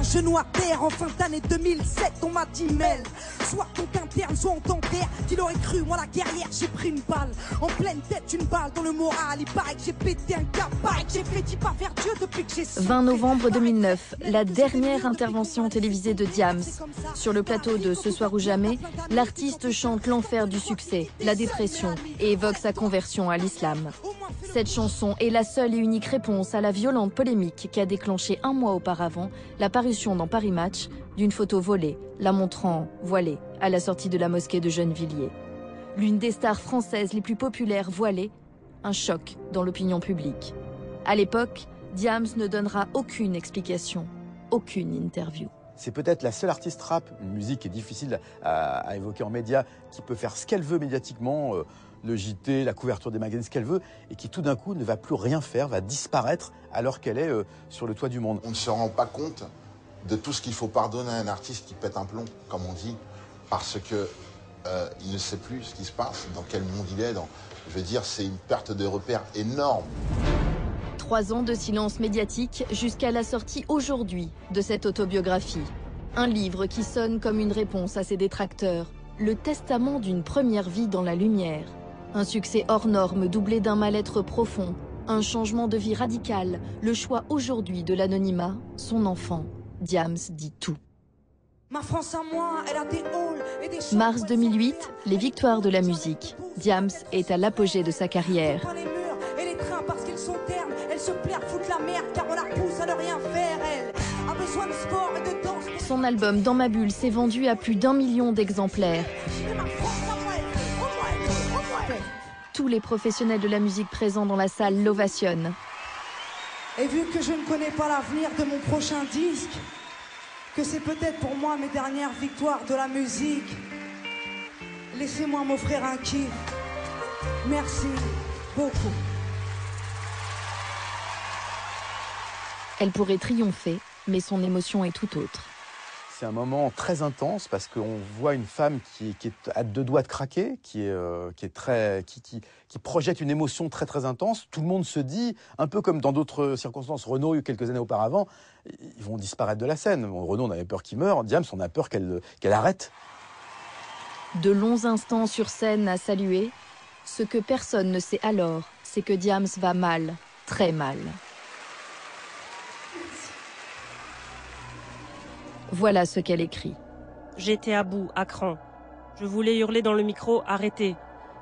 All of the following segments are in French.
genou à terre en fin d'année 2007. On m'a dit Mel, soit ton interne, soit on t'enterre. Qu'il aurait cru, moi la guerrière, j'ai pris une balle en pleine tête, une balle dans le moral. Il paraît que j'ai pété un câble, paraît que j'ai fait pas faire Dieu depuis que j'ai 20 novembre 2009, la dernière intervention télévisée de Diams. Sur le plateau de Ce soir ou jamais, l'artiste chante l'enfer du succès, la dépression et évoque sa conversion à l'islam. Cette chanson est la seule et unique réponse à la violente polémique qui a déclenché un mois auparavant la parution dans Paris Match d'une photo volée, la montrant voilée à la sortie de la mosquée de Gennevilliers. L'une des stars françaises les plus populaires voilée, un choc dans l'opinion publique. À l'époque, Diams ne donnera aucune explication, aucune interview. C'est peut-être la seule artiste rap, une musique qui est difficile à évoquer en médias, qui peut faire ce qu'elle veut médiatiquement, le JT, la couverture des magazines, ce qu'elle veut, et qui tout d'un coup ne va plus rien faire, va disparaître alors qu'elle est sur le toit du monde. On ne se rend pas compte de tout ce qu'il faut pardonner à un artiste qui pète un plomb, comme on dit, parce que il ne sait plus ce qui se passe, dans quel monde il est. Je veux dire, c'est une perte de repère énorme. 3 ans de silence médiatique jusqu'à la sortie aujourd'hui de cette autobiographie. Un livre qui sonne comme une réponse à ses détracteurs. Le testament d'une première vie dans la lumière. Un succès hors norme doublé d'un mal-être profond. Un changement de vie radical. Le choix aujourd'hui de l'anonymat. Son enfant. Diams dit tout. Ma France à moi, elle a des halls et des champs. Mars 2008, les victoires de la musique. Diams est à l'apogée de sa carrière. Les murs et les trains parce qu'ils sont ternes. Elle se plaire, foutre la merde car on la pousse à ne rien faire. Elle a besoin de sport et de danse. Son album Dans ma bulle s'est vendu à plus d'1 million d'exemplaires. Tous les professionnels de la musique présents dans la salle l'ovationnent. Et vu que je ne connais pas l'avenir de mon prochain disque, que c'est peut-être pour moi mes dernières victoires de la musique, laissez-moi m'offrir un kiff. Merci beaucoup. Elle pourrait triompher, mais son émotion est tout autre. C'est un moment très intense parce qu'on voit une femme qui est à 2 doigts de craquer, qui projette une émotion très très intense. Tout le monde se dit, un peu comme dans d'autres circonstances, Renaud, quelques années auparavant, ils vont disparaître de la scène. Renaud, on avait peur qu'il meure. Diams, on a peur qu'elle arrête. De longs instants sur scène à saluer. Ce que personne ne sait alors, c'est que Diams va mal, très mal. Voilà ce qu'elle écrit. J'étais à bout, à cran. Je voulais hurler dans le micro, arrêtez.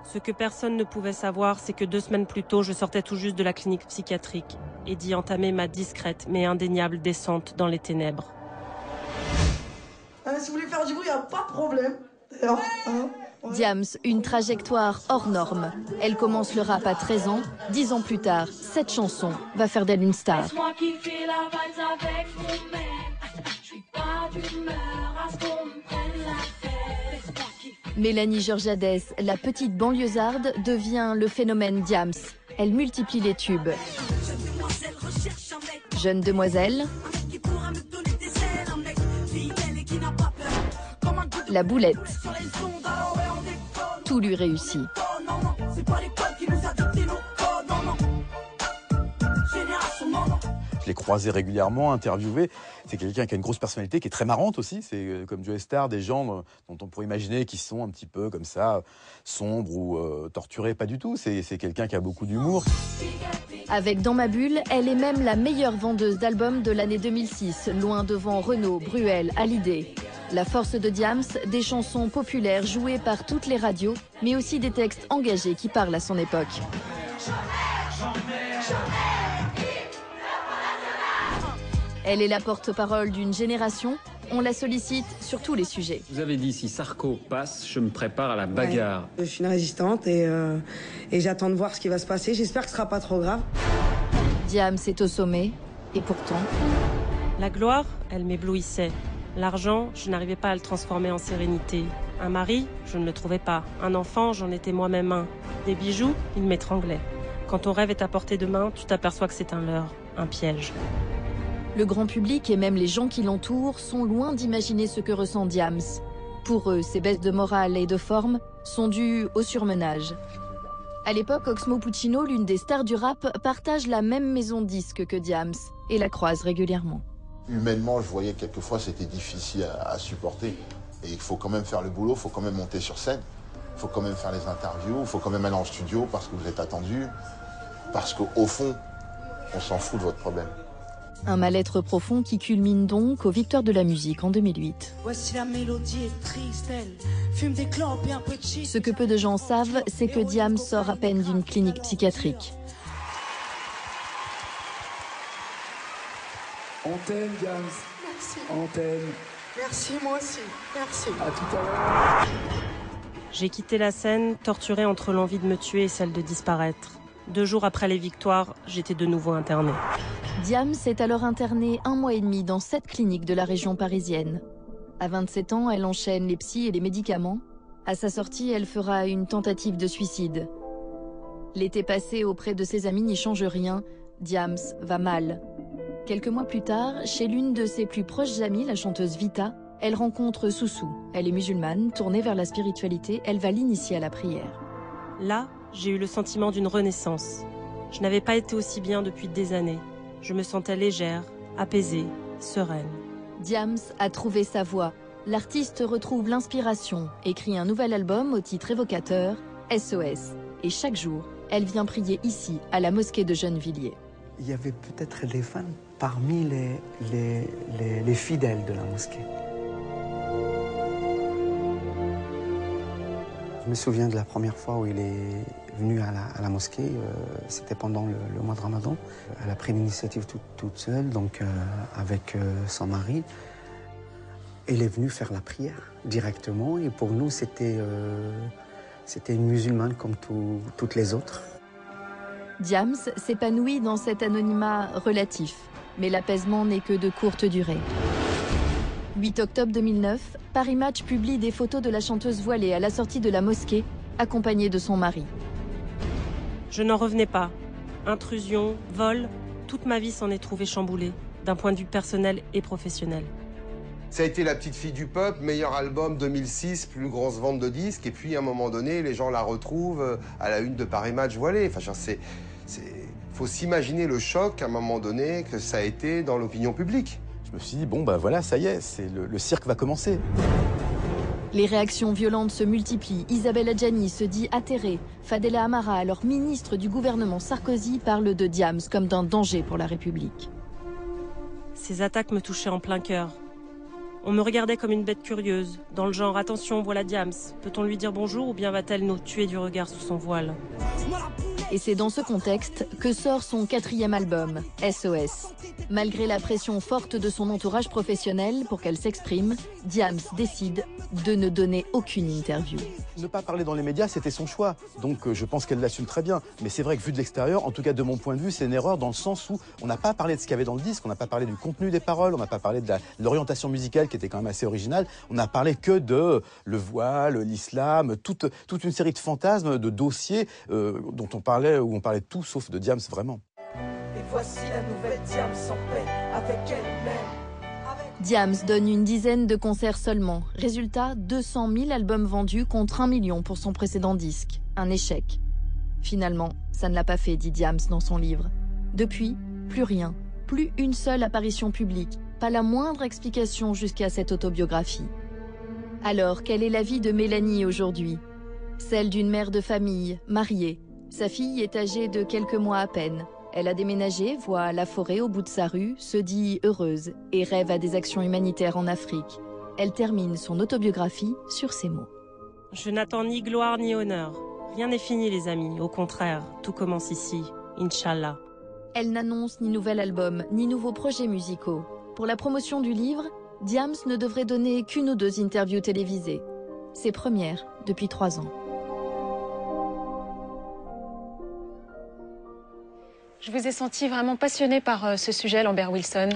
Ce que personne ne pouvait savoir, c'est que 2 semaines plus tôt, je sortais tout juste de la clinique psychiatrique et d'y entamer ma discrète mais indéniable descente dans les ténèbres. Si vous voulez faire du bruit, il n'y a pas de problème. Diams, une trajectoire hors norme. Elle commence le rap à 13 ans. 10 ans plus tard, cette chanson va faire d'elle une star. Mélanie Georgiades, la petite banlieusarde, devient le phénomène Diams. Elle multiplie les tubes. Jeune demoiselle, la boulette. Tout lui réussit. Je l'ai croisé régulièrement, interviewé. C'est quelqu'un qui a une grosse personnalité, qui est très marrante aussi. C'est comme Joe Star, des gens dont on pourrait imaginer qu'ils sont un petit peu comme ça, sombres ou torturés. Pas du tout. C'est quelqu'un qui a beaucoup d'humour. Avec Dans ma bulle, elle est même la meilleure vendeuse d'albums de l'année 2006, loin devant Renaud, Bruel, Hallyday. La force de Diams, des chansons populaires jouées par toutes les radios, mais aussi des textes engagés qui parlent à son époque. Elle est la porte-parole d'une génération. On la sollicite sur tous les sujets. Vous avez dit, si Sarko passe, je me prépare à la bagarre. Ouais, je suis une résistante et j'attends de voir ce qui va se passer. J'espère que ce sera pas trop grave. Diams est au sommet, et pourtant... La gloire, elle m'éblouissait. L'argent, je n'arrivais pas à le transformer en sérénité. Un mari, je ne le trouvais pas. Un enfant, j'en étais moi-même un. Des bijoux, ils m'étranglaient. Quand ton rêve est à portée de main, tu t'aperçois que c'est un leurre, un piège. Le grand public et même les gens qui l'entourent sont loin d'imaginer ce que ressent Diams. Pour eux, ces baisses de morale et de forme sont dues au surmenage. À l'époque, Oxmo Puccino, l'une des stars du rap, partage la même maison de disques que Diams et la croise régulièrement. Humainement, je voyais quelquefois c'était difficile à supporter. Et il faut quand même faire le boulot, il faut quand même monter sur scène, il faut quand même faire les interviews, il faut quand même aller en studio parce que vous êtes attendu, parce qu'au fond, on s'en fout de votre problème. Un mal-être profond qui culmine donc aux Victoires de la musique en 2008. Voici la mélodie est triste, elle fume des clopes et un peu de shit. Ce que peu de gens savent, c'est que Diams sort à peine d'une clinique psychiatrique. On t'aime, Diams. Merci. On t'aime. Merci, moi aussi. Merci. À tout à l'heure. J'ai quitté la scène, torturée entre l'envie de me tuer et celle de disparaître. 2 jours après les Victoires, j'étais de nouveau internée. Diams est alors internée 1 mois et demi dans 7 cliniques de la région parisienne. À 27 ans, elle enchaîne les psys et les médicaments. À sa sortie, elle fera une tentative de suicide. L'été passé auprès de ses amis n'y change rien. Diams va mal. Quelques mois plus tard, chez l'une de ses plus proches amies, la chanteuse Vita, elle rencontre Soussou. Elle est musulmane, tournée vers la spiritualité, elle va l'initier à la prière. Là, j'ai eu le sentiment d'une renaissance. Je n'avais pas été aussi bien depuis des années. Je me sentais légère, apaisée, sereine. Diams a trouvé sa voie. L'artiste retrouve l'inspiration, écrit un nouvel album au titre évocateur, SOS. Et chaque jour, elle vient prier ici, à la mosquée de Gennevilliers. Il y avait peut-être des fans parmi les fidèles de la mosquée. Je me souviens de la première fois où il est venu à la mosquée, c'était pendant le mois de Ramadan. Elle a pris l'initiative toute seule, donc avec son mari. Elle est venue faire la prière directement et pour nous c'était une musulmane comme toutes les autres. Diams s'épanouit dans cet anonymat relatif, mais l'apaisement n'est que de courte durée. 8 octobre 2009, Paris Match publie des photos de la chanteuse voilée à la sortie de la mosquée, accompagnée de son mari. Je n'en revenais pas. Intrusion, vol, toute ma vie s'en est trouvée chamboulée, d'un point de vue personnel et professionnel. Ça a été la petite fille du peuple, meilleur album 2006, plus grosse vente de disques, et puis à un moment donné, les gens la retrouvent à la une de Paris Match voilée. Enfin, faut s'imaginer le choc à un moment donné que ça a été dans l'opinion publique. Je me suis dit, bon, bah voilà, ça y est, le cirque va commencer. Les réactions violentes se multiplient. Isabelle Adjani se dit atterrée. Fadela Amara, alors ministre du gouvernement Sarkozy, parle de Diams comme d'un danger pour la République. Ces attaques me touchaient en plein cœur. On me regardait comme une bête curieuse, dans le genre « Attention, voilà Diams, peut-on lui dire bonjour ou bien va-t-elle nous tuer du regard sous son voile ?» Et c'est dans ce contexte que sort son 4e album, SOS. Malgré la pression forte de son entourage professionnel pour qu'elle s'exprime, Diams décide de ne donner aucune interview. Ne pas parler dans les médias, c'était son choix. Donc je pense qu'elle l'assume très bien. Mais c'est vrai que vu de l'extérieur, en tout cas de mon point de vue, c'est une erreur dans le sens où on n'a pas parlé de ce qu'il y avait dans le disque, on n'a pas parlé du contenu des paroles, on n'a pas parlé de l'orientation musicale qui était quand même assez originale. On n'a parlé que de le voile, l'islam, toute une série de fantasmes, de dossiers dont on parlait, où on parlait de tout sauf de Diams vraiment. Et voici la nouvelle Diams en paix avec elle-même. Diams donne une dizaine de concerts seulement. Résultat, 200 000 albums vendus contre 1 million pour son précédent disque. Un échec. Finalement, ça ne l'a pas fait, dit Diams dans son livre. Depuis, plus rien. Plus une seule apparition publique. Pas la moindre explication jusqu'à cette autobiographie. Alors, quelle est la vie de Mélanie aujourd'hui? Celle d'une mère de famille, mariée. Sa fille est âgée de quelques mois à peine. Elle a déménagé, voit la forêt au bout de sa rue, se dit heureuse et rêve à des actions humanitaires en Afrique. Elle termine son autobiographie sur ces mots. Je n'attends ni gloire ni honneur. Rien n'est fini, les amis. Au contraire, tout commence ici. Inch'Allah. Elle n'annonce ni nouvel album, ni nouveaux projets musicaux. Pour la promotion du livre, Diams ne devrait donner qu'une ou 2 interviews télévisées. Ses premières depuis 3 ans. Je vous ai senti vraiment passionné par ce sujet, Lambert Wilson.